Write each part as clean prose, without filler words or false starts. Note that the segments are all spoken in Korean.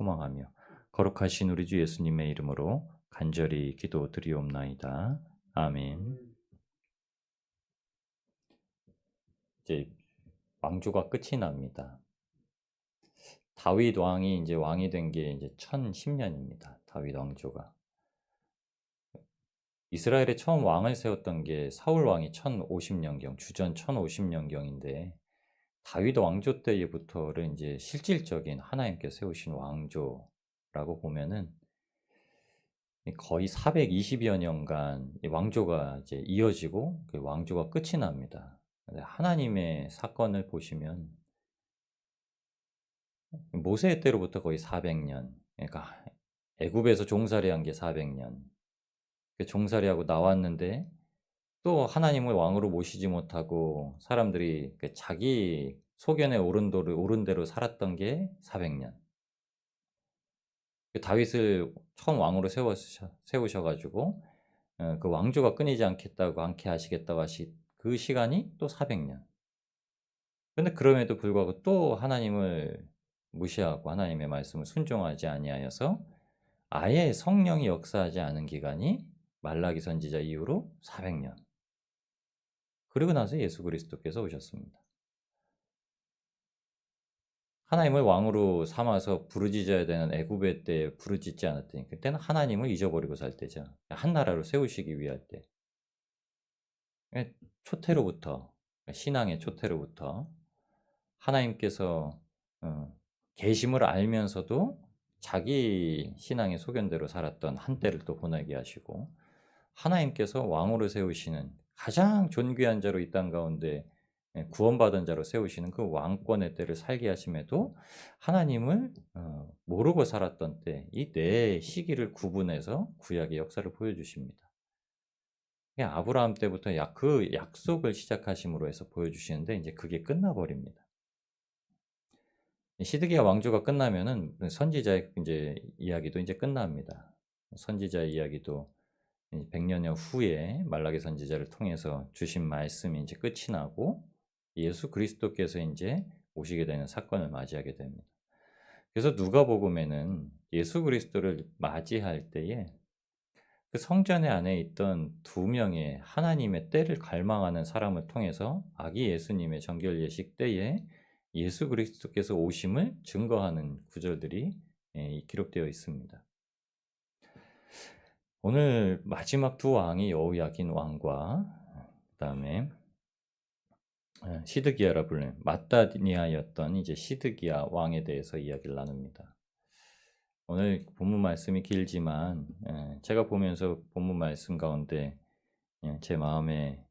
소망하며 거룩하신 우리 주 예수님의 이름으로 간절히 기도드리옵나이다. 아멘. 이제 왕조가 끝이 납니다. 다윗 왕이 이제 왕이 된 게 이제 1010년입니다. 다윗 왕조가. 이스라엘에 처음 왕을 세웠던 게 사울 왕이 1050년경, 주전 1050년경인데 다윗 왕조 때부터를 이제 실질적인 하나님께 세우신 왕조라고 보면은 거의 420여 년간 이 왕조가 이제 이어지고 그 왕조가 끝이 납니다. 근데 하나님의 사건을 보시면 모세 때로부터 거의 400년, 그러니까 애굽에서 종살이한 게 400년, 종살이하고 나왔는데 또 하나님을 왕으로 모시지 못하고 사람들이 자기 소견에 오른 대로 살았던 게 400년. 다윗을 처음 왕으로 세우셔가지고 그 왕조가 끊이지 않겠다고 않게 하시겠다고 하시 그 시간이 또 400년. 그런데 그럼에도 불구하고 또 하나님을 무시하고 하나님의 말씀을 순종하지 아니하여서 아예 성령이 역사하지 않은 기간이 말라기 선지자 이후로 400년. 그리고 나서 예수 그리스도께서 오셨습니다. 하나님을 왕으로 삼아서 부르짖어야 되는 애굽의 때 부르짖지 않았더니 그때는 하나님을 잊어버리고 살 때죠. 한 나라로 세우시기 위할 때. 초태로부터 신앙의 초태로부터 하나님께서 계심을 알면서도 자기 신앙의 소견대로 살았던 한때를 또 보내게 하시고 하나님께서 왕으로 세우시는 가장 존귀한 자로 이 땅 가운데 구원받은 자로 세우시는 그 왕권의 때를 살게 하심에도 하나님을 모르고 살았던 때 이 네 시기를 구분해서 구약의 역사를 보여주십니다. 아브라함 때부터 그 약속을 시작하심으로 해서 보여주시는데 이제 그게 끝나버립니다. 시드기야 왕조가 끝나면은 선지자의 이제 이야기도 이제 끝납니다. 선지자의 이야기도 100년여 후에 말라기 선지자를 통해서 주신 말씀이 이제 끝이 나고 예수 그리스도께서 이제 오시게 되는 사건을 맞이하게 됩니다. 그래서 누가복음에는 예수 그리스도를 맞이할 때에 그 성전의 안에 있던 2명의 하나님의 때를 갈망하는 사람을 통해서 아기 예수님의 정결 예식 때에 예수 그리스도께서 오심을 증거하는 구절들이 기록되어 있습니다. 오늘 마지막 두 왕이 여호야긴 왕과 그다음에 시드기야라 불리는 마따니아였던 이제 시드기야 왕에 대해서 이야기를 나눕니다. 오늘 본문 말씀이 길지만 제가 보면서 본문 말씀 가운데 제 마음에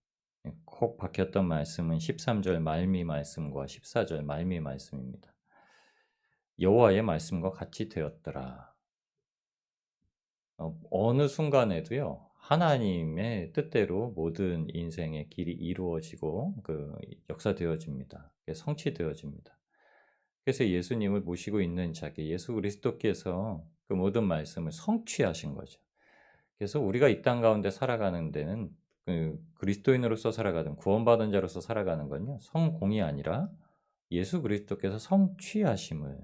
콕 박혔던 말씀은 13절 말미 말씀과 14절 말미 말씀입니다. 여호와의 말씀과 같이 되었더라. 어느 순간에도요, 하나님의 뜻대로 모든 인생의 길이 이루어지고 역사되어집니다. 성취되어집니다. 그래서 예수님을 모시고 있는 자기 예수 그리스도께서 그 모든 말씀을 성취하신 거죠. 그래서 우리가 이 땅 가운데 살아가는 데는 그리스도인으로서 살아가든 구원받은 자로서 살아가는 건요, 성공이 아니라 예수 그리스도께서 성취하심을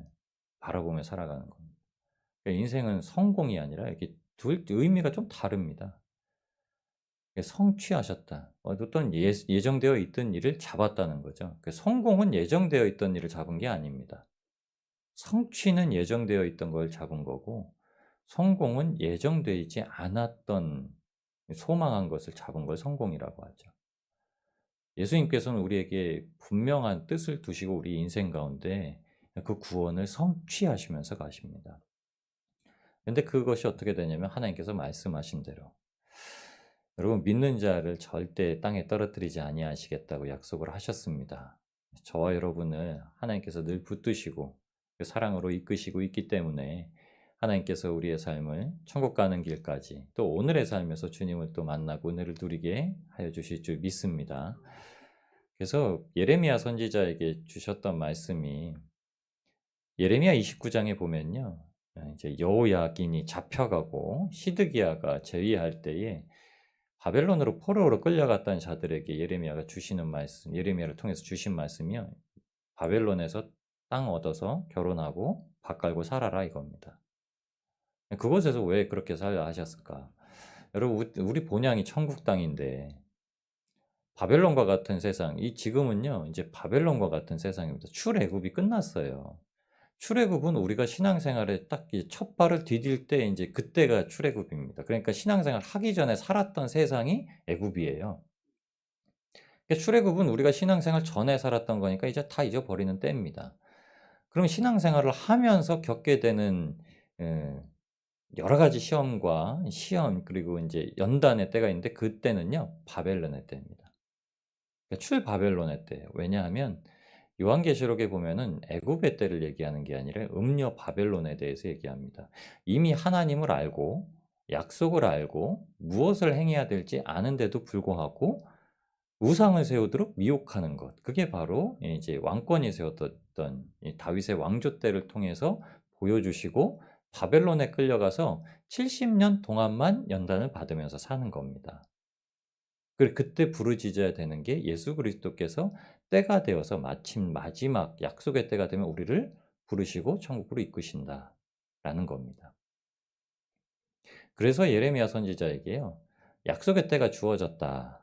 바라보며 살아가는 겁니다. 인생은 성공이 아니라 이렇게 둘 의미가 좀 다릅니다. 성취하셨다. 어떤 예정되어 있던 일을 잡았다는 거죠. 성공은 예정되어 있던 일을 잡은 게 아닙니다. 성취는 예정되어 있던 걸 잡은 거고 성공은 예정되지 않았던 소망한 것을 잡은 걸 성공이라고 하죠. 예수님께서는 우리에게 분명한 뜻을 두시고 우리 인생 가운데 그 구원을 성취하시면서 가십니다. 근데 그것이 어떻게 되냐면 하나님께서 말씀하신 대로 여러분 믿는 자를 절대 땅에 떨어뜨리지 아니하시겠다고 약속을 하셨습니다. 저와 여러분을 하나님께서 늘 붙드시고 그 사랑으로 이끄시고 있기 때문에 하나님께서 우리의 삶을 천국 가는 길까지 또 오늘의 삶에서 주님을 또 만나고 은혜를 누리게 하여 주실 줄 믿습니다. 그래서 예레미야 선지자에게 주셨던 말씀이 예레미야 29장에 보면요. 이제 여호야긴이 잡혀가고 시드기야가 제위할 때에 바벨론으로 포로로 끌려갔던 자들에게 예레미야가 주시는 말씀, 예레미야를 통해서 주신 말씀이요. 바벨론에서 땅 얻어서 결혼하고 밥 깔고 살아라 이겁니다. 그곳에서 왜 그렇게 살라 하셨을까? 여러분 우리 본향이 천국 땅인데 바벨론과 같은 세상, 이 지금은요 이제 바벨론과 같은 세상입니다. 출애굽이 끝났어요. 출애굽은 우리가 신앙생활에 딱 이 첫 발을 디딜 때 인제 그때가 출애굽입니다. 그러니까 신앙생활 하기 전에 살았던 세상이 애굽이에요. 그러니까 출애굽은 우리가 신앙생활 전에 살았던 거니까 이제 다 잊어버리는 때입니다. 그럼 신앙생활을 하면서 겪게 되는 예 여러 가지 시험 그리고 인제 연단의 때가 있는데 그때는요 바벨론의 때입니다. 그러니까 출바벨론의 때예요. 왜냐하면 요한계시록에 보면은 애굽의 때를 얘기하는 게 아니라 음녀 바벨론에 대해서 얘기합니다. 이미 하나님을 알고 약속을 알고 무엇을 행해야 될지 아는데도 불구하고 우상을 세우도록 미혹하는 것. 그게 바로 이제 왕권이 세웠던 이 다윗의 왕조 때를 통해서 보여주시고 바벨론에 끌려가서 70년 동안만 연단을 받으면서 사는 겁니다. 그때 부르짖어야 되는 게 예수 그리스도께서 때가 되어서 마침 마지막 약속의 때가 되면 우리를 부르시고 천국으로 이끄신다라는 겁니다. 그래서 예레미야 선지자에게요. 약속의 때가 주어졌다.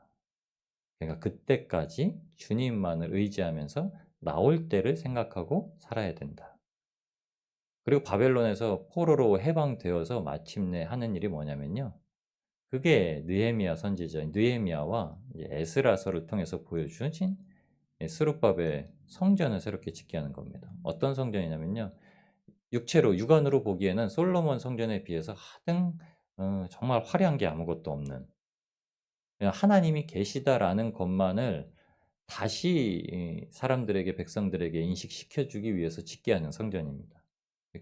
그러니까 그때까지 주님만을 의지하면서 나올 때를 생각하고 살아야 된다. 그리고 바벨론에서 포로로 해방되어서 마침내 하는 일이 뭐냐면요. 그게 느헤미야 선지자 느헤미야와 이제 에스라서를 통해서 보여주신 스룹밥의 성전을 새롭게 짓게 하는 겁니다. 어떤 성전이냐면요. 육안으로 보기에는 솔로몬 성전에 비해서 하등 정말 화려한 게 아무것도 없는 그냥 하나님이 계시다라는 것만을 다시 이 사람들에게 백성들에게 인식시켜 주기 위해서 짓게 하는 성전입니다.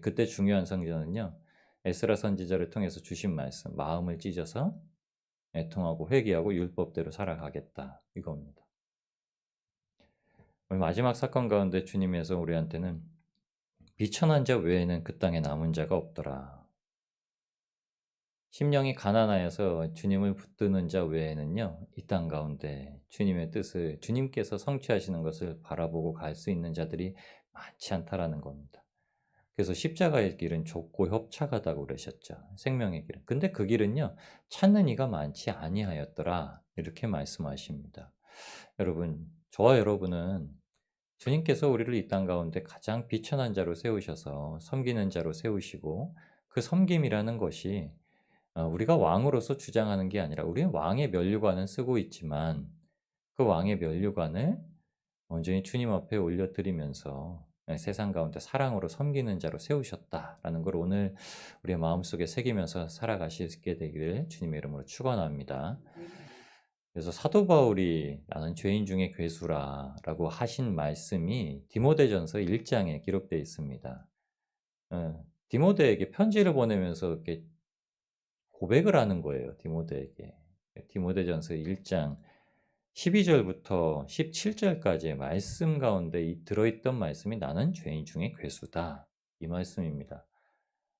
그때 중요한 성전은요. 에스라 선지자를 통해서 주신 말씀 마음을 찢어서 애통하고 회개하고 율법대로 살아가겠다 이겁니다. 마지막 사건 가운데 주님께서 우리한테는 비천한 자 외에는 그 땅에 남은 자가 없더라. 심령이 가난하여서 주님을 붙드는 자 외에는요. 이 땅 가운데 주님의 뜻을 주님께서 성취하시는 것을 바라보고 갈 수 있는 자들이 많지 않다라는 겁니다. 그래서 십자가의 길은 좁고 협착하다고 그러셨죠. 생명의 길은. 근데 그 길은요. 찾는 이가 많지 아니하였더라. 이렇게 말씀하십니다. 여러분, 저와 여러분은 주님께서 우리를 이 땅 가운데 가장 비천한 자로 세우셔서 섬기는 자로 세우시고 그 섬김이라는 것이 우리가 왕으로서 주장하는 게 아니라 우리는 왕의 면류관을 쓰고 있지만 그 왕의 면류관을 온전히 주님 앞에 올려드리면서 세상 가운데 사랑으로 섬기는 자로 세우셨다라는 걸 오늘 우리의 마음속에 새기면서 살아가시게 되기를 주님의 이름으로 축원합니다. 그래서 사도 바울이 "나는 죄인 중에 괴수라"라고 하신 말씀이 디모데전서 1장에 기록되어 있습니다. 디모데에게 편지를 보내면서 이렇게 고백을 하는 거예요, 디모데에게. 디모데전서 1장 12절부터 17절까지의 말씀 가운데 이 들어있던 말씀이 "나는 죄인 중에 괴수다." 이 말씀입니다.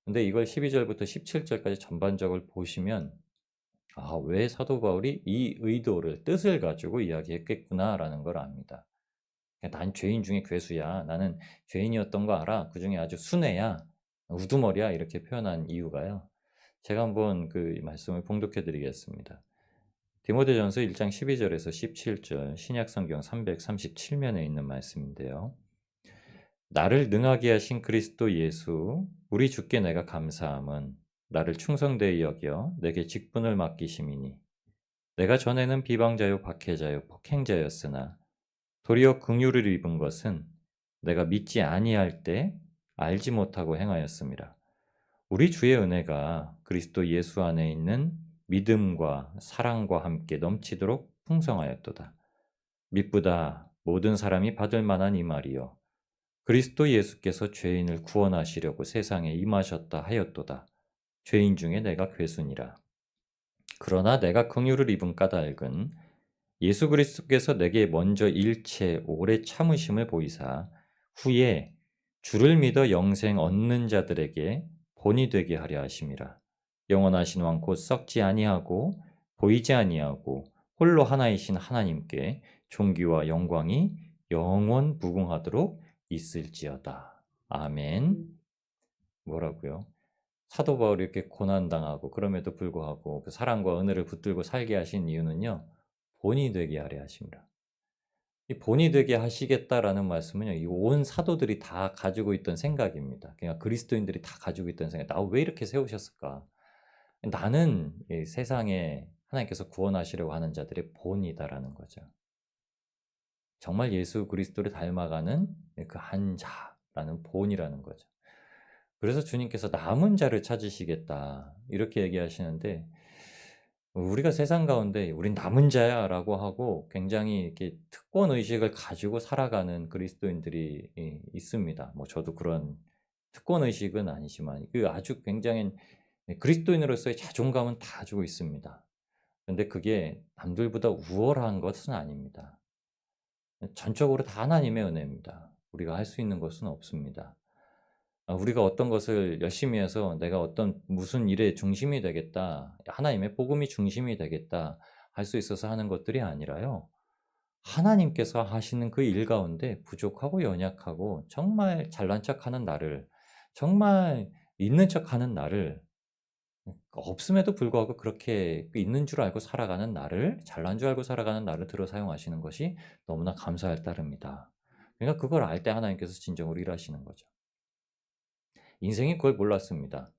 근데 이걸 12절부터 17절까지 전반적을 보시면 왜 사도 바울이 이 의도를 뜻을 가지고 이야기했겠구나라는 걸 압니다. "난 죄인 중에 괴수야. 나는 죄인이었던 거 알아. 그중에 아주 순애야. 우두머리야." 이렇게 표현한 이유가요. 제가 한번 그 말씀을 봉독해 드리겠습니다. 디모데전서 1장 12절에서 17절 신약 성경 337면에 있는 말씀인데요. "나를 능하게 하신 그리스도 예수 우리 주께 내가 감사함은 나를 충성되이 여겨 내게 직분을 맡기심이니 내가 전에는 비방자요 박해자요 폭행자였으나 도리어 긍휼을 입은 것은 내가 믿지 아니할 때 알지 못하고 행하였음이라. 우리 주의 은혜가 그리스도 예수 안에 있는 믿음과 사랑과 함께 넘치도록 풍성하였도다. 미쁘다 모든 사람이 받을 만한 이 말이요 그리스도 예수께서 죄인을 구원하시려고 세상에 임하셨다 하였도다. 죄인 중에 내가 괴순이라. 그러나 내가 긍휼을 입은 까닭은 예수 그리스도께서 내게 먼저 일체 오래 참으심을 보이사 후에 주를 믿어 영생 얻는 자들에게 본이 되게 하려 하심이라. 영원하신 왕 곧 썩지 아니하고 보이지 아니하고 홀로 하나이신 하나님께 존귀와 영광이 영원 무궁하도록 있을지어다. 아멘. 뭐라고요? 사도 바울이 이렇게 고난당하고 그럼에도 불구하고 그 사랑과 은혜를 붙들고 살게 하신 이유는요. 본이 되게 하려 하심이라. 이 본이 되게 하시겠다라는 말씀은요. 이 온 사도들이 다 가지고 있던 생각입니다. 그냥 그리스도인들이 다 가지고 있던 생각. '나 왜 이렇게 세우셨을까?' 나는 이 세상에 하나님께서 구원하시려고 하는 자들의 본이다라는 거죠. 정말 예수 그리스도를 닮아가는 그 한 자라는 본이라는 거죠. 그래서 주님께서 "남은 자를 찾으시겠다." 이렇게 얘기하시는데 우리가 세상 가운데 "우린 남은 자야."라고 하고 굉장히 이렇게 특권 의식을 가지고 살아가는 그리스도인들이 있습니다. 뭐 저도 그런 특권 의식은 아니지만 그 아주 굉장히 그리스도인으로서의 자존감은 다 가지고 있습니다. 근데 그게 남들보다 우월한 것은 아닙니다. 전적으로 다 하나님의 은혜입니다. 우리가 할 수 있는 것은 없습니다. 우리가 어떤 것을 열심히 해서 '내가 어떤 무슨 일의 중심이 되겠다. 하나님의 복음이 중심이 되겠다.' 할 수 있어서 하는 것들이 아니라요. 하나님께서 하시는 그 일 가운데 부족하고 연약하고 정말 잘난 척하는 나를, 정말 있는 척하는 나를, 없음에도 불구하고 그렇게 있는 줄 알고 살아가는 나를, 잘난 줄 알고 살아가는 나를 들어 사용하시는 것이 너무나 감사할 따름이다. 그러니까 그걸 알 때 하나님께서 진정으로 일하시는 거죠. 인생이 그걸 몰랐습니다.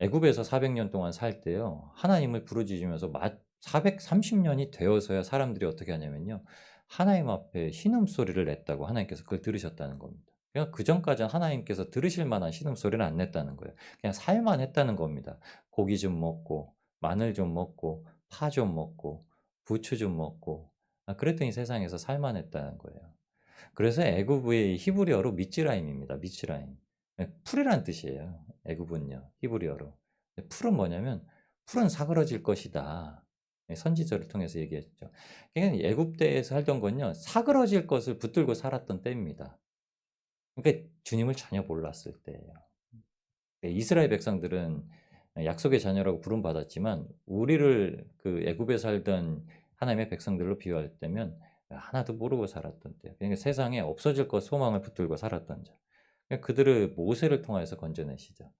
애굽에서 400년 동안 살 때요. 하나님을 부르짖으면서 430 년이 되어서야 사람들이 어떻게 하냐면요. 하나님 앞에 신음소리를 냈다고 하나님께서 그걸 들으셨다는 겁니다. 그러니까 그전까지는 하나님께서 들으실 만한 신음소리를 안 냈다는 거예요. 그냥 살만 했다는 겁니다. 고기 좀 먹고 마늘 좀 먹고 파 좀 먹고 부추 좀 먹고 그랬더니 세상에서 살만 했다는 거예요. 그래서 애굽의 히브리어로 미츠라임입니다. 미츠라임. 예 풀이란 뜻이에요. 애굽은요. 히브리어로. 풀은 뭐냐면 "풀은 사그러질 것이다." 예 선지자를 통해서 얘기했죠. 그러니까 애굽 때에 살던 건요. 사그러질 것을 붙들고 살았던 때입니다. 그러니까 주님을 전혀 몰랐을 때예요. 예 이스라엘 백성들은 약속의 자녀라고 부름받았지만 우리를 그 애굽에 살던 하나님의 백성들로 비유할 때면 하나도 모르고 살았던 때예요. 그러니까 세상에 없어질 것 소망을 붙들고 살았던 자. 그들을 모세를 통해서 건져내시죠.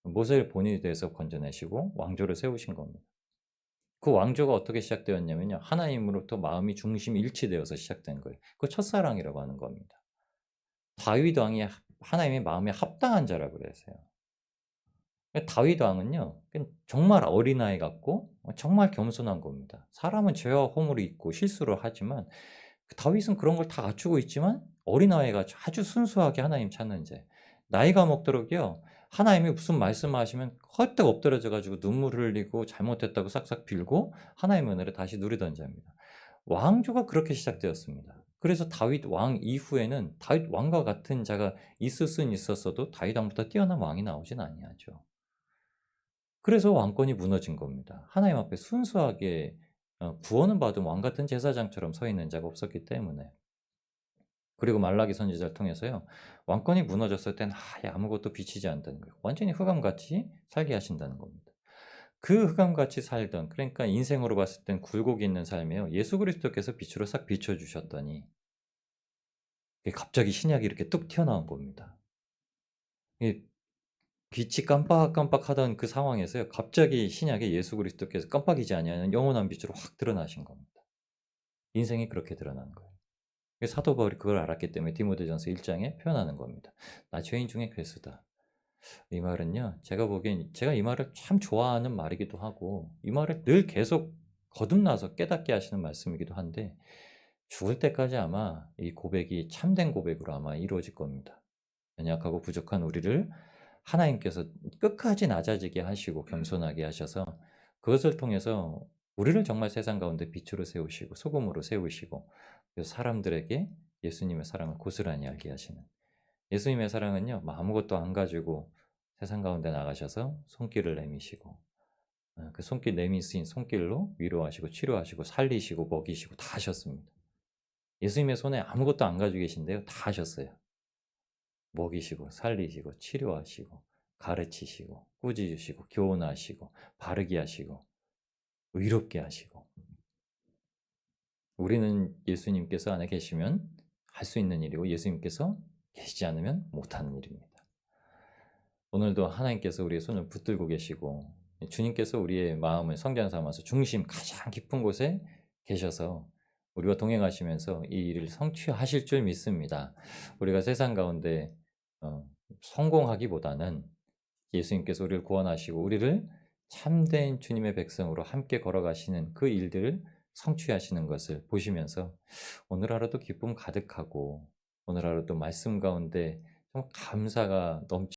모세를 본인이 돼서 건져내시고 왕조를 세우신 겁니다. 그 왕조가 어떻게 시작되었냐면요. 하나님으로부터 마음이 중심이 일치되어서 시작된 거예요. 그 첫사랑이라고 하는 겁니다. 다윗 왕이 하나님의 마음에 합당한 자라고 그랬어요. 다윗 왕은요. 정말 어린아이 같고 정말 겸손한 겁니다. 사람은 죄와 허물이 있고 실수를 하지만 다윗은 그런 걸 다 갖추고 있지만 어린아이 같이 아주 순수하게 하나님 찾는 자. 나이가 먹도록요. 하나님이 무슨 말씀하시면 헐떡 엎드러져 가지고 눈물을 흘리고 잘못했다고 싹싹 빌고 하나님의 은혜를 다시 누리던 자입니다. 왕조가 그렇게 시작되었습니다. 그래서 다윗 왕 이후에는 다윗 왕과 같은 자가 있을 수는 있었어도 다윗 왕보다 뛰어난 왕이 나오진 아니하죠. 그래서 왕권이 무너진 겁니다. 하나님 앞에 순수하게 구원을 받은 왕 같은 제사장처럼 서 있는 자가 없었기 때문에. 그리고 말라기 선지자를 통해서요. 왕권이 무너졌을 땐 아무것도 비치지 않는다는 거예요. 완전히 흑암같이 살게 하신다는 겁니다. 그 흑암같이 살던 그러니까 인생으로 봤을 땐 굴곡이 있는 삶이에요. 예수 그리스도께서 빛으로 싹 비춰 주셨더니 갑자기 신약이 이렇게 뚝 튀어나온 겁니다. 이 빛이 깜빡깜빡하던 그 상황에서요. 갑자기 신약에 예수 그리스도께서 깜빡이지 아니하는 영원한 빛으로 확 드러나신 겁니다. 인생이 그렇게 드러나는 거예요. 사도 바울이 그걸 알았기 때문에 디모데전서 1 장에 표현하는 겁니다. "나 죄인 중에 괴수다." 이 말은요. 제가 보기엔 제가 이 말을 참 좋아하는 말이기도 하고 이 말을 늘 계속 거듭나서 깨닫게 하시는 말씀이기도 한데 죽을 때까지 아마 이 고백이 참된 고백으로 아마 이루어질 겁니다. 연약하고 부족한 우리를 하나님께서 끝까지 낮아지게 하시고 겸손하게 하셔서 그것을 통해서 우리를 정말 세상 가운데 빛으로 세우시고 소금으로 세우시고 그래서 사람들에게 예수님의 사랑을 고스란히 알게 하시는 예수님의 사랑은요. 아무것도 안 가지고 세상 가운데 나가셔서 손길을 내미시고 그 손길 내미신 손길로 위로하시고 치료하시고 살리시고 먹이시고 다 하셨습니다. 예수님의 손에 아무것도 안 가지고 계신데요. 다 하셨어요. 먹이시고 살리시고 치료하시고 가르치시고 꾸짖으시고 교훈하시고 바르게 하시고 의롭게 하시고 우리는 예수님께서 안에 계시면 할 수 있는 일이고 예수님께서 계시지 않으면 못하는 일입니다. 오늘도 하나님께서 우리의 손을 붙들고 계시고 주님께서 우리의 마음을 성전 삼아서 중심 가장 깊은 곳에 계셔서 우리와 동행하시면서 이 일을 성취하실 줄 믿습니다. 우리가 세상 가운데 성공하기보다는 예수님께서 우리를 구원하시고 우리를 참된 주님의 백성으로 함께 걸어가시는 그 일들을 성취하시는 것을 보시면서 오늘 하루도 기쁨 가득하고 오늘 하루도 말씀 가운데 좀 감사가 넘치